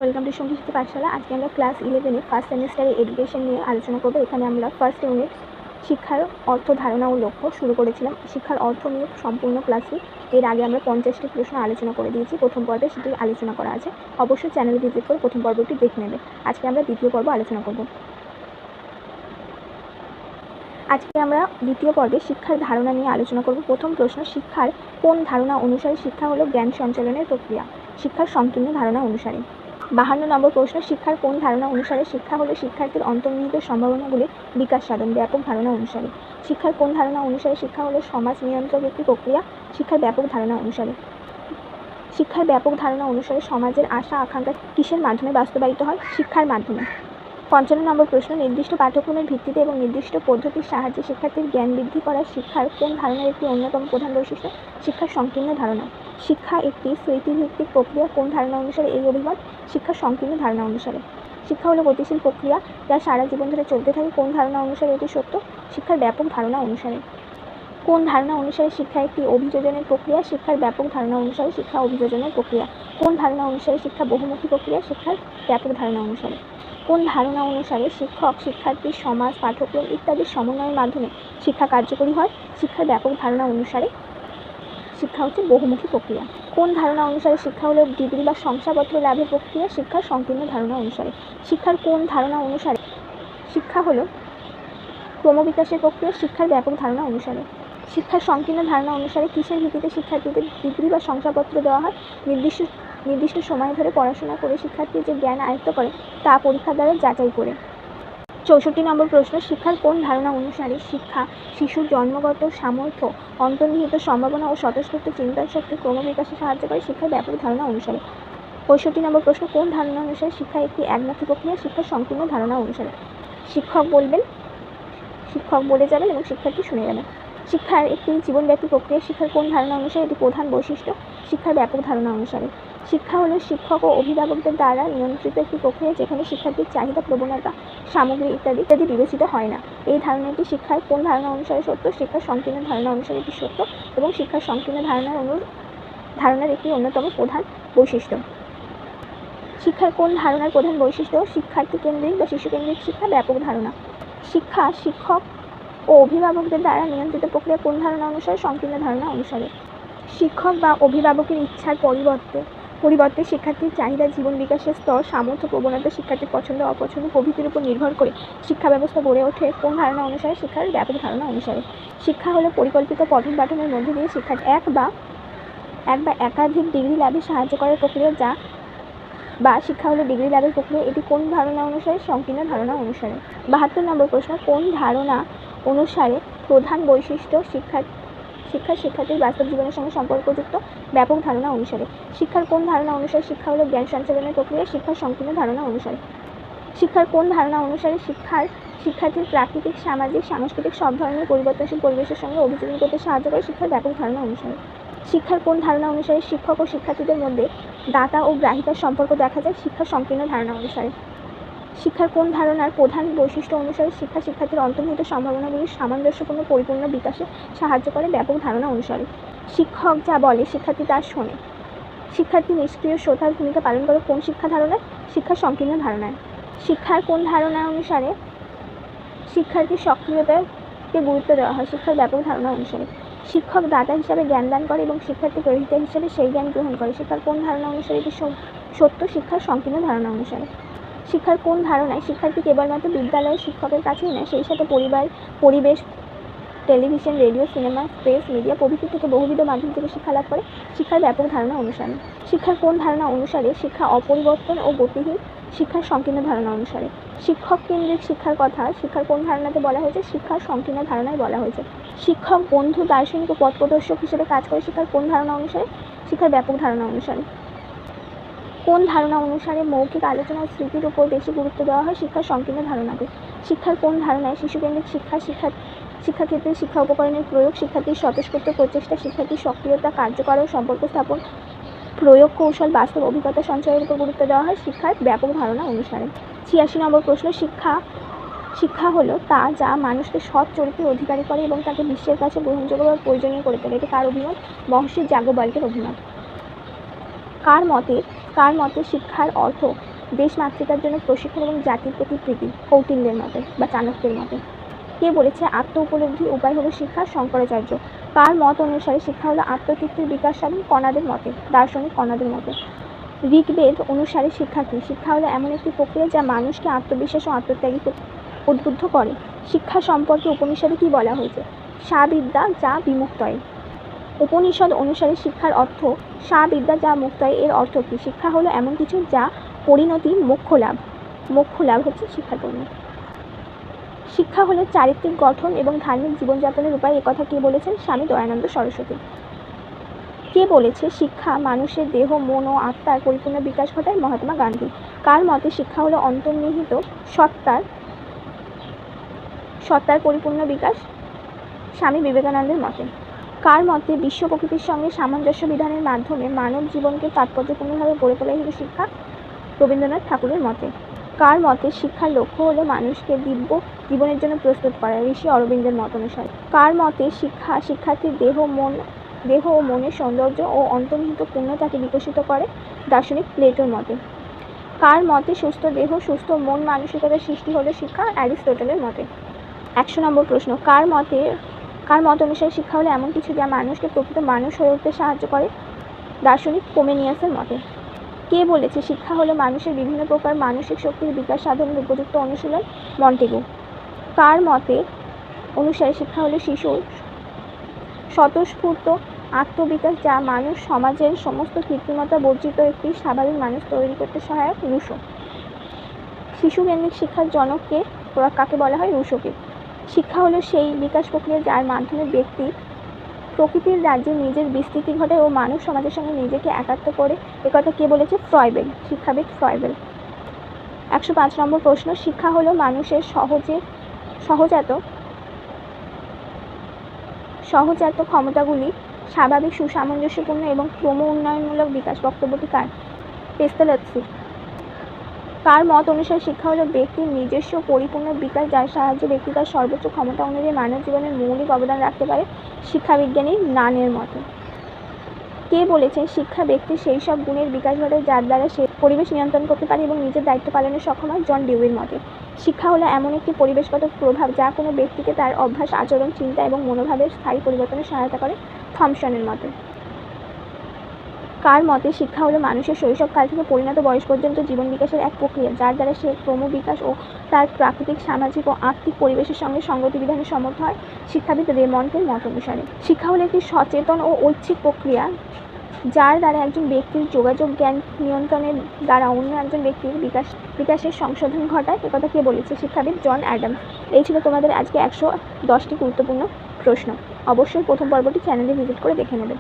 Welcome to সঙ্গীত পাঠশালা। আজকে আমরা ক্লাস 11 ফার্স্ট সেমিস্টারে এডুকেশন নিয়ে আলোচনা করব। এখানে আমরা ফার্স্ট ইউনিট শিক্ষার অর্থ, ধারণা ও লক্ষ্য শুরু করেছিলাম। শিক্ষার অর্থ নিয়ে সম্পূর্ণ ক্লাসটি এর আগে আমরা 50টি প্রশ্ন আলোচনা করে দিয়েছি। প্রথম পর্বে সেটি আলোচনা করা আছে, অবশ্যই চ্যানেলে ভিজিট করে প্রথম পর্বটি দেখে নেবে। আজকে আমরা দ্বিতীয় পর্ব আলোচনা করব। আজকে আমরা দ্বিতীয় পর্বে শিক্ষার ধারণা নিয়ে আলোচনা করব। প্রথম প্রশ্ন, শিক্ষার কোন ধারণা অনুসারে শিক্ষা হলো জ্ঞান সঞ্চালনের প্রক্রিয়া? শিক্ষার সংকীর্ণ ধারণা অনুসারে। 52 নম্বর প্রশ্ন, শিক্ষার কোন ধারণা অনুসারে শিক্ষা হলো শিক্ষার্থীর অন্তর্নিহিত সম্ভাবনাগুলির বিকাশ সাধন? ব্যাপক ধারণা অনুসারে। শিক্ষার কোন ধারণা অনুসারে শিক্ষা হলো সমাজ নিয়ন্ত্রক একটি প্রক্রিয়া? শিক্ষার ব্যাপক ধারণা অনুসারে। শিক্ষার ব্যাপক ধারণা অনুসারে সমাজের আশা আকাঙ্ক্ষা কিসের মাধ্যমে বাস্তবায়িত হয়? শিক্ষার মাধ্যমে। 55 নম্বর প্রশ্ন, নির্দিষ্ট পাঠ্যক্রমের ভিত্তিতে এবং নির্দিষ্ট পদ্ধতির সাহায্যে শিক্ষার্থীর জ্ঞান বৃদ্ধি করা শিক্ষার কোন ধারণার একটি অন্যতম প্রধান বৈশিষ্ট্য? শিক্ষার সংকীর্ণ ধারণা। শিক্ষা একটি স্মৃতিভিত্তিক প্রক্রিয়া কোন ধারণা অনুসারে এই অভিমত? শিক্ষার সংকীর্ণ ধারণা অনুসারে। শিক্ষা হলো গতিশীল প্রক্রিয়া যা সারা জীবন ধরে চলতে থাকে কোন ধারণা অনুসারে এটি সত্য? শিক্ষার ব্যাপক ধারণা অনুসারে। কোন ধারণা অনুসারে শিক্ষা একটি অভিযোজনের প্রক্রিয়া? শিক্ষার ব্যাপক ধারণা অনুসারে শিক্ষা অভিযোজনের প্রক্রিয়া। কোন ধারণা অনুসারে শিক্ষা বহুমুখী প্রক্রিয়া? শিক্ষার ব্যাপক ধারণা অনুসারে। কোন ধারণা অনুসারে শিক্ষক, শিক্ষার্থী, সমাজ, পাঠ্যক্রম ইত্যাদির সমন্বয়ের মাধ্যমে শিক্ষা কার্যকরী হয়? শিক্ষার ব্যাপক ধারণা অনুসারে শিক্ষা হচ্ছে বহুমুখী প্রক্রিয়া। কোন ধারণা অনুসারে শিক্ষা হলো ডিগ্রি বা শংসাপত্র লাভের প্রক্রিয়া? শিক্ষার সংকীর্ণ ধারণা অনুসারে। শিক্ষার কোন ধারণা অনুসারে শিক্ষা হলো ক্রমবিকাশের প্রক্রিয়া? শিক্ষার ব্যাপক ধারণা অনুসারে। শিক্ষার সংকীর্ণ ধারণা অনুসারে কিসের ভিত্তিতে শিক্ষার্থীদের ডিগ্রি বা শংসাপত্র দেওয়া হয়? নির্দিষ্ট সময় ধরে পড়াশোনা করে শিক্ষার্থী যে জ্ঞান আয়ত্ত করে তা পরীক্ষার দ্বারা যাচাই করে। 64 নম্বর প্রশ্ন, শিক্ষার কোন ধারণা অনুসারে শিক্ষা শিশুর জন্মগত সামর্থ্য, অন্তর্নিহিত সম্ভাবনা ও স্বতঃস্ফূর্ত চিন্তার শক্তি ক্রমবিকাশে সাহায্য করে? শিক্ষার ব্যাপক ধারণা অনুসারে। 65 নম্বর প্রশ্ন, কোন ধারণা অনুসারে শিক্ষা একটি একমুখী প্রক্রিয়া? শিক্ষার সংকীর্ণ ধারণা অনুসারে। শিক্ষক বলে যাবেন এবং শিক্ষার্থী শুনে যাবেন। শিক্ষার একটি জীবনব্যাপী প্রক্রিয়া শিক্ষার কোন ধারণা অনুসারে এটি প্রধান বৈশিষ্ট্য? শিক্ষার ব্যাপক ধারণা অনুসারে। শিক্ষা হলো শিক্ষক ও অভিভাবকদের দ্বারা নিয়ন্ত্রিত একটি প্রক্রিয়া যেখানে শিক্ষার্থীর চাহিদা, প্রবণতা, সামগ্রী ইত্যাদি বিবেচিত হয় না। এই ধারণাটি শিক্ষার কোন ধারণা অনুসারে সত্য? শিক্ষার সংকীর্ণ ধারণা অনুসারে এটি সত্য এবং শিক্ষার সংকীর্ণ ধারণার একটি অন্যতম প্রধান বৈশিষ্ট্য। শিক্ষার কোন ধারণার প্রধান বৈশিষ্ট্য? শিক্ষার্থী কেন্দ্রিক বা শিশু কেন্দ্রিক শিক্ষা ব্যাপক ধারণা। শিক্ষা শিক্ষক ও অভিভাবকদের দ্বারা নিয়ন্ত্রিত প্রক্রিয়া কোন ধারণা অনুসারে? সংকীর্ণ ধারণা অনুসারে। শিক্ষক বা অভিভাবকের ইচ্ছার পরিবর্তে শিক্ষার্থীর চাহিদা, জীবন বিকাশের স্তর, সামর্থ্য, প্রবণতা, শিক্ষার্থীর পছন্দ অপছন্দ প্রভৃতির উপর নির্ভর করে শিক্ষা ব্যবস্থা গড়ে ওঠে কোন ধারণা অনুসারে? শিক্ষার ব্যাপক ধারণা অনুসারে। শিক্ষা হলো পরিকল্পিত পঠন পাঠনের মধ্যে দিয়ে শিক্ষার্থী এক বা একাধিক ডিগ্রি লাভে সাহায্য করার প্রক্রিয়া বা শিক্ষা হলো ডিগ্রি লাভের প্রক্রিয়া। এটি কোন ধারণা অনুসারে? সংকীর্ণ ধারণা অনুসারে। 72 নম্বর প্রশ্ন, কোন ধারণা অনুসারে প্রধান বৈশিষ্ট্য শিক্ষার্থীর বাস্তব জীবনের সঙ্গে সম্পর্কযুক্ত? ব্যাপক ধারণা অনুসারে। শিক্ষার কোন ধারণা অনুসারে শিক্ষা হলো জ্ঞান সঞ্চালনের প্রক্রিয়া? শিক্ষার সংকীর্ণ ধারণা অনুসারে। শিক্ষার কোন ধারণা অনুসারে শিক্ষার্থীর প্রাকৃতিক, সামাজিক, সাংস্কৃতিক সব ধরনের পরিবর্তনশীল পরিবেশের সঙ্গে অভিযোজন করতে সাহায্য করে? শিক্ষার ব্যাপক ধারণা অনুসারে। শিক্ষার কোন ধারণা অনুসারে শিক্ষক ও শিক্ষার্থীদের মধ্যে দাতা ও গ্রাহিতার সম্পর্ক দেখা যায়? শিক্ষার সংকীর্ণ ধারণা অনুসারে। শিক্ষার কোন ধারণার প্রধান বৈশিষ্ট্য অনুসারে শিক্ষা শিক্ষার্থীর অন্তর্নিহিত সম্ভাবনাগুলির সামঞ্জস্যপূর্ণ পরিপূর্ণ বিকাশে সাহায্য করে? ব্যাপক ধারণা অনুসারে। শিক্ষক যা বলে শিক্ষার্থী তা শোনে। শিক্ষার্থী নিষ্ক্রিয় শ্রোতার ভূমিকা পালন করে কোন শিক্ষা ধারণায়? শিক্ষার সংকীর্ণ ধারণায়। শিক্ষার কোন ধারণা অনুসারে শিক্ষার্থীর সক্রিয়তাকে গুরুত্ব দেওয়া হয়? শিক্ষার ব্যাপক ধারণা অনুসারে। শিক্ষক দাতা হিসাবে জ্ঞান দান করে এবং শিক্ষার্থী গ্রহীতা হিসাবে সেই জ্ঞান গ্রহণ করে। শিক্ষার কোন ধারণা অনুসারে এটি সত্য? শিক্ষার সংকীর্ণ ধারণা অনুসারে। শিক্ষার কোন ধারণায় শিক্ষার্থী কেবলমাত্র বিদ্যালয়ের শিক্ষকের কাছেই নয়, সেই সাথে পরিবার, পরিবেশ, television, radio, cinema, press, media প্রভৃতি থেকে বহুবিধ মাধ্যম থেকে শিক্ষা লাভ করে? শিক্ষার ব্যাপক ধারণা অনুসারে। শিক্ষার কোন ধারণা অনুসারে শিক্ষা অপরিবর্তন ও গতিহীন? শিক্ষার সংকীর্ণ ধারণা অনুসারে। শিক্ষক কেন্দ্রিক শিক্ষার কথা শিক্ষার কোন ধারণাতে বলা হয়েছে? শিক্ষার সংকীর্ণ ধারণায় বলা হয়েছে। শিক্ষক বন্ধু, দার্শনিক ও পথ প্রদর্শক হিসেবে কাজ করে শিক্ষার কোন ধারণা অনুসারে? শিক্ষার ব্যাপক ধারণা অনুসারে। কোন ধারণা অনুসারে মৌখিক আলোচনা ও স্মৃতির উপর বেশি গুরুত্ব দেওয়া হয়? শিক্ষার সংকীর্ণ ধারণাতে। শিক্ষার কোন ধারণায় শিশুকেন্দ্রিক শিক্ষাক্ষেত্রে শিক্ষা উপকরণের প্রয়োগ, শিক্ষার্থীর স্বতঃস্ফূর্ত প্রচেষ্টা, শিক্ষার্থীর সক্রিয়তা, কার্যকর ও সম্পর্ক স্থাপন, প্রয়োগ কৌশল, বাস্তব অভিজ্ঞতা সঞ্চয়ের উপর গুরুত্ব দেওয়া হয়? শিক্ষার ব্যাপক ধারণা অনুসারে। 86 নম্বর প্রশ্ন, শিক্ষা হলো তা যা মানুষকে সৎ চরিত্রের অধিকারী করে এবং তাকে বিশ্বের কাছে গ্রহণযোগ্য বা প্রয়োজনীয় করে তোলে। এটি কার অভিমত? মহর্ষি যাজ্ঞবল্ক্যের অভিমত। কার মতে শিক্ষার অর্থ দেশ মাতৃকার জন্য প্রশিক্ষণ এবং জাতির প্রতি প্রীতি, কৌটিল্যের মতে বা চাণক্যের মতে। কে বলেছে আত্ম উপলব্ধির উপায় হলো শিক্ষা? শঙ্করাচার্য। কার মত অনুসারে শিক্ষা হলো আত্মতৃপ্তির বিকাশ সাধন? কণাদের মতে, দার্শনিক কণাদের মতে। ঋগ্বেদ অনুসারে শিক্ষা কী? শিক্ষা হলো এমন একটি প্রক্রিয়া যা মানুষকে আত্মবিশ্বাস ও আত্মত্যাগী উদ্বুদ্ধ করে। শিক্ষা সম্পর্কে উপনিষদে কী বলা হয়েছে? সা বিদ্যা যা বিমুক্তয়ে। উপনিষদ অনুসারে শিক্ষার অর্থ সা বিদ্যা যা মুক্তয়ে। এর অর্থ কী? শিক্ষা হলো এমন কিছু যা পরিণতি মোক্ষ লাভ। মোক্ষ লাভ হচ্ছে শিক্ষার পরিণতি। শিক্ষা হলো চারিত্রিক গঠন এবং ধার্মিক জীবনযাপনের উপায়। একথা কে বলেছেন? স্বামী দয়ানন্দ সরস্বতী। কে বলেছে শিক্ষা মানুষের দেহ, মন ও আত্মার পরিপূর্ণ বিকাশ ঘটায়? মহাত্মা গান্ধী। কার মতে শিক্ষা হলো অন্তর্নিহিত সত্তার পরিপূর্ণ বিকাশ? স্বামী বিবেকানন্দের মতে। কার মতে বিশ্ব প্রকৃতির সঙ্গে সামঞ্জস্য বিধানের মাধ্যমে মানব জীবনকে তাৎপর্যপূর্ণভাবে গড়ে তোলাই হলো শিক্ষা? রবীন্দ্রনাথ ঠাকুরের মতে। কার মতে শিক্ষার লক্ষ্য হলো মানুষকে দিব্য জীবনের জন্য প্রস্তুত করা? ঋষি অরবিন্দের মত অনুসারে। কার মতে শিক্ষার্থীর দেহ ও মনের সৌন্দর্য ও অন্তর্নিহিত পূর্ণতাকে বিকশিত করে? দার্শনিক প্লেটোর মতে। কার মতে সুস্থ দেহ সুস্থ মন মানসিকতার সৃষ্টি হলো শিক্ষা? অ্যারিস্টটলের মতে। 100 নম্বর প্রশ্ন, কার মত অনুসারে শিক্ষা হলো এমন কিছু যা মানুষকে প্রকৃত মানুষ হয়ে উঠতে সাহায্য করে? দার্শনিক কোমেনিয়াসের মতে। কে বলেছে শিক্ষা হলো মানুষের বিভিন্ন প্রকার মানসিক শক্তির বিকাশ সাধনের উপযুক্ত অনুশীলন? মন্টেগু। কার মতে অনুসারে শিক্ষা হলো শিশুর স্বতঃস্ফূর্ত আত্মবিকাশ যা মানুষ সমাজের সমস্ত কৃত্রিমতা বর্জিত একটি স্বাভাবিক মানুষ তৈরি করতে সহায়ক? রুশো। শিশুকেন্দ্রিক শিক্ষার জনক কে? কাকে বলা হয়? রুশোকে। শিক্ষা হলো সেই বিকাশ প্রক্রিয়া যার মাধ্যমে ব্যক্তি প্রকৃতির রাজ্যে নিজের বিস্তৃতি ঘটায় ও মানব সমাজের সঙ্গে নিজেকে একাত্ম করে। একথা কে বলেছে? ফ্রয়েবেল, শিক্ষাবিদ ফ্রয়েবেল। 105 নম্বর প্রশ্ন, শিক্ষা হলো মানুষের সহজাত ক্ষমতাগুলি স্বাভাবিক সুসামঞ্জস্যপূর্ণ এবং ক্রম উন্নয়নমূলক বিকাশ। বক্তব্যটি কার? পেস্তালস্কি। কার মত অনুসারে শিক্ষা হলো ব্যক্তির নিজস্ব পরিপূর্ণ বিকাশ যার সাহায্যে ব্যক্তি তার সর্বোচ্চ ক্ষমতা অনুযায়ী মানব জীবনের মৌলিক অবদান রাখতে পারে? শিক্ষাবিজ্ঞানী নানের মতে। কে বলেছেন শিক্ষা ব্যক্তির সেই সব গুণের বিকাশ ঘটায় যার দ্বারা সে পরিবেশ নিয়ন্ত্রণ করতে পারে এবং নিজের দায়িত্ব পালনে সক্ষম হয়? জন ডিউইর মতে। শিক্ষা হলো এমন একটি পরিবেশগত প্রভাব যা কোনো ব্যক্তিকে তার অভ্যাস, আচরণ, চিন্তা এবং মনোভাবের স্থায়ী পরিবর্তনে সহায়তা করে? থমসনের মতে। কার মতে শিক্ষা হলো মানুষের শৈশবকাল থেকে পরিণত বয়স পর্যন্ত জীবন বিকাশের এক প্রক্রিয়া যার দ্বারা সে ক্রমবিকাশ ও তার প্রাকৃতিক, সামাজিক ও আত্মিক পরিবেশের সঙ্গে সঙ্গতি বিধানে সমর্থ হয়? শিক্ষাবিদ রেমন্টের মত অনুসারে। শিক্ষা হলো একটি সচেতন ও ঐচ্ছিক প্রক্রিয়া যার দ্বারা একজন ব্যক্তির যোগাযোগ জ্ঞান নিয়ন্ত্রণের দ্বারা অন্য একজন ব্যক্তির বিকাশের সংশোধন ঘটায়। একথা কে বলেছে? শিক্ষাবিদ জন অ্যাডামস। এই ছিল তোমাদের আজকে 110টি গুরুত্বপূর্ণ প্রশ্ন। অবশ্যই প্রথম পর্বটি চ্যানেলে ভিজিট করে দেখে নেবে।